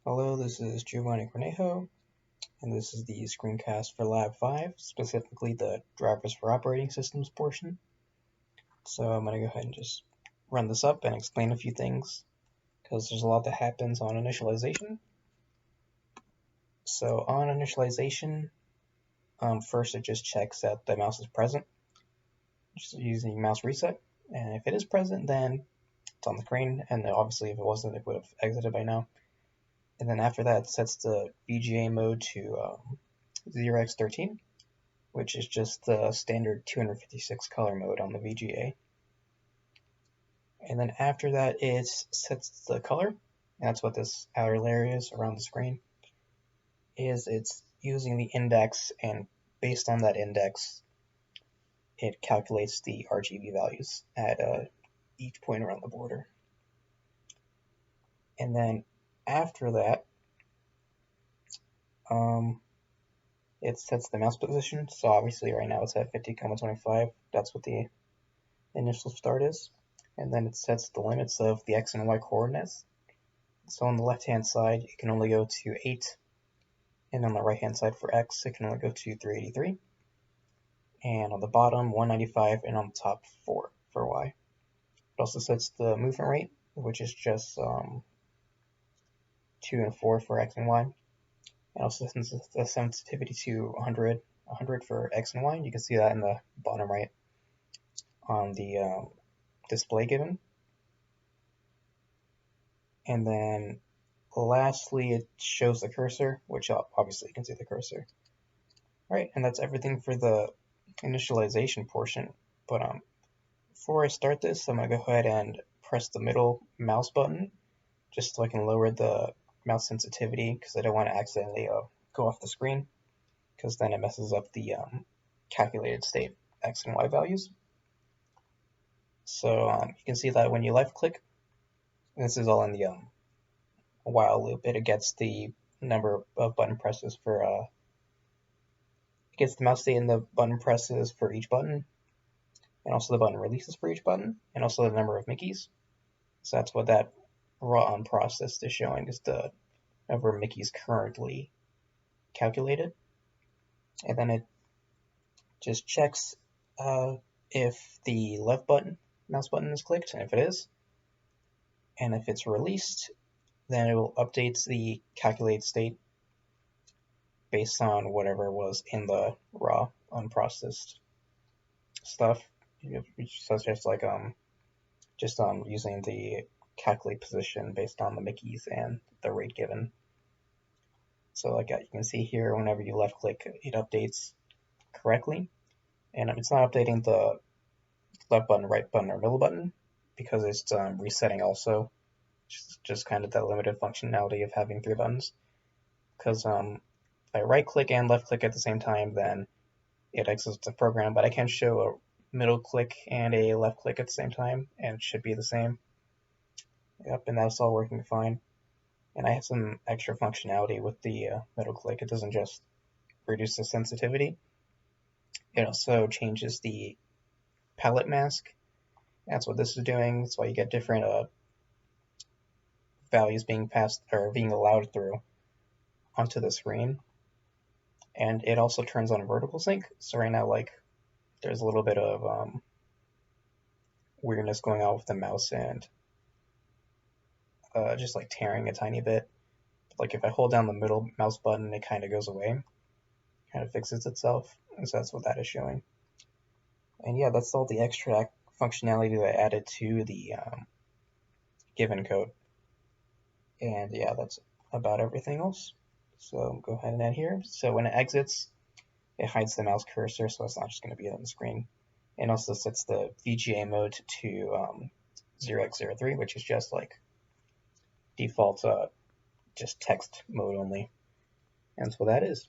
Hello, this is Giovanni Cornejo, and this is the screencast for Lab 5, specifically the drivers for operating systems portion. So I'm going to go ahead and just run this up and explain a few things, because there's a lot that happens on initialization. So on initialization, first it just checks that the mouse is present, just using mouse reset, and if it is present, then it's on the screen, and obviously if it wasn't, it would have exited by now. And then after that, it sets the VGA mode to 0x13, which is just the standard 256 color mode on the VGA. And then after that, it sets the color, and that's what this outer layer is around the screen. It's using the index, and based on that index, it calculates the RGB values at each point around the border. And then after that, it sets the mouse position. So obviously right now it's at 50,25. That's what the initial start is. And then it sets the limits of the x and y coordinates. So on the left-hand side, it can only go to 8. And on the right-hand side for x, it can only go to 383. And on the bottom, 195, and on the top, 4 for y. It also sets the movement rate, which is just 2 and 4 for x and y. It also sets the sensitivity to 100 for x and y. You can see that in the bottom right on the display given. And then lastly, it shows the cursor, which obviously you can see the cursor. Alright, and that's everything for the initialization portion. But before I start this, I'm going to go ahead and press the middle mouse button, just so I can lower the mouse sensitivity, because I don't want to accidentally go off the screen, because then it messes up the calculated state x and y values. So you can see that when you left click, this is all in the while loop, it gets the number of button presses for it gets the mouse state and the button presses for each button, and also the button releases for each button, and also the number of Mickeys. So that's what that raw unprocessed is showing, is the number of Mickeys currently calculated. And then it just checks if the left mouse button is clicked, and if it is, and if it's released, then it will update the calculated state based on whatever was in the raw unprocessed stuff, such as like just using the calculate position based on the Mickeys and the rate given. So like you can see here, whenever you left click, it updates correctly, and it's not updating the left button, right button, or middle button, because it's resetting also, just kind of that limited functionality of having 3 buttons. Because if I right click and left click at the same time, then it exits the program, but I can show a middle click and a left click at the same time, and it should be the same. Yep, and that's all working fine. And I have some extra functionality with the middle click. It doesn't just reduce the sensitivity, it also changes the palette mask. That's what this is doing. That's why you get different values being passed or being allowed through onto the screen. And it also turns on vertical sync. So right now, like, there's a little bit of weirdness going on with the mouse, and just like tearing a tiny bit. Like if I hold down the middle mouse button, it kind of goes away, kind of fixes itself, and so that's what that is showing. And yeah, that's all the extra functionality that I added to the given code. And yeah, that's about everything else. So go ahead and add here. So when it exits, it hides the mouse cursor, so it's not just going to be on the screen. And also sets the VGA mode to 0x03, which is just like default just text mode only. And so that is.